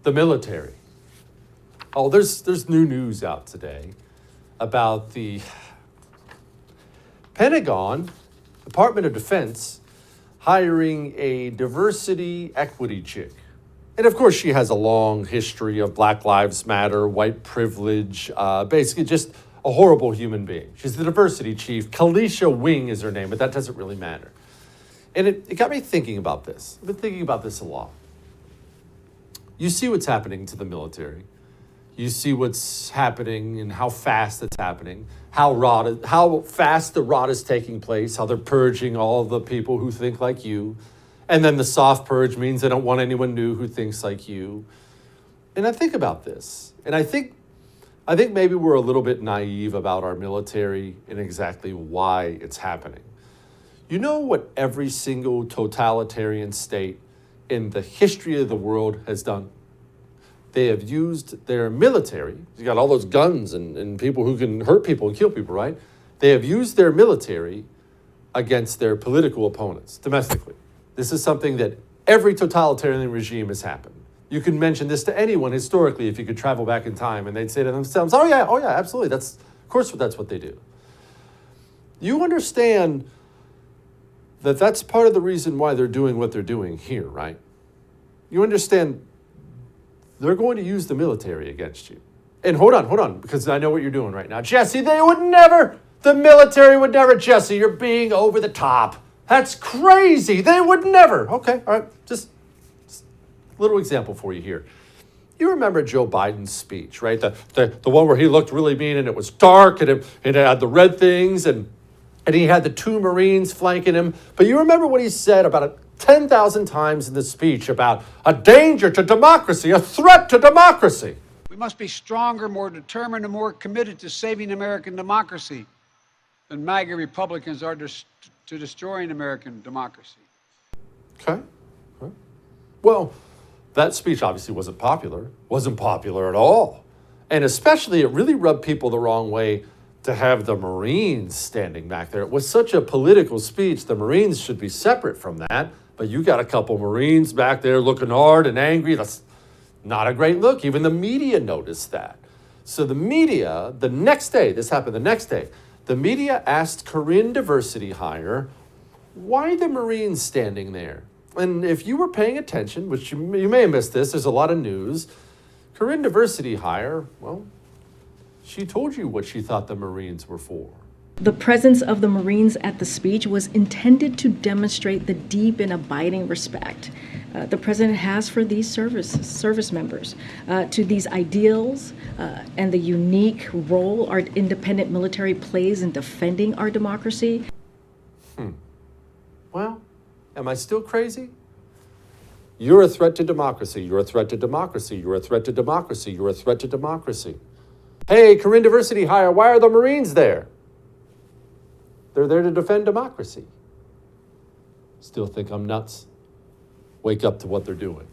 the military. Oh, there's new news out today about the Pentagon, Department of Defense, hiring a diversity equity chick. And of course, she has a long history of Black Lives Matter, white privilege, basically just a horrible human being. She's the diversity chief. Kalisha Wing is her name, but that doesn't really matter. And it got me thinking about this. I've been thinking about this a lot. You see what's happening to the military. You see what's happening and how fast it's happening, how fast the rot is taking place, how they're purging all the people who think like you. And then the soft purge means they don't want anyone new who thinks like you. And I think about this. And I think maybe we're a little bit naive about our military and exactly why it's happening. You know what every single totalitarian state in the history of the world has done? They have used their military. You got all those guns and people who can hurt people and kill people, right? They have used their military against their political opponents domestically. This is something that every totalitarian regime has happened. You can mention this to anyone historically if you could travel back in time, and they'd say to themselves, oh yeah, absolutely. Of course that's what they do. You understand that that's part of the reason why they're doing what they're doing here, right? You understand they're going to use the military against you. And hold on, because I know what you're doing right now. Jesse, the military would never, Jesse, you're being over the top. That's crazy. They would never. Okay, all right, just a little example for you here. You remember Joe Biden's speech, right? The one where he looked really mean and it was dark and it had the red things and he had the two Marines flanking him. But you remember what he said about 10,000 times in the speech about a danger to democracy, a threat to democracy. We must be stronger, more determined, and more committed to saving American democracy than MAGA Republicans are to destroying American democracy. Okay. Well, that speech obviously wasn't popular at all. And especially it really rubbed people the wrong way to have the Marines standing back there. It was such a political speech. The Marines should be separate from that. But you got a couple Marines back there looking hard and angry. That's not a great look. Even the media noticed that. So the media, the next day, the media asked Corinne Diversity Hire, why the Marines standing there? And if you were paying attention, which you may have missed this, there's a lot of news, Corinne Diversity Hire, well, she told you what she thought the Marines were for. The presence of the Marines at the speech was intended to demonstrate the deep and abiding respect the President has for these service members, to these ideals and the unique role our independent military plays in defending our democracy. Well, am I still crazy? You're a threat to democracy. You're a threat to democracy. You're a threat to democracy. You're a threat to democracy. Hey, Corinne Diversity Hire, why are the Marines there? They're there to defend democracy. Still think I'm nuts? Wake up to what they're doing.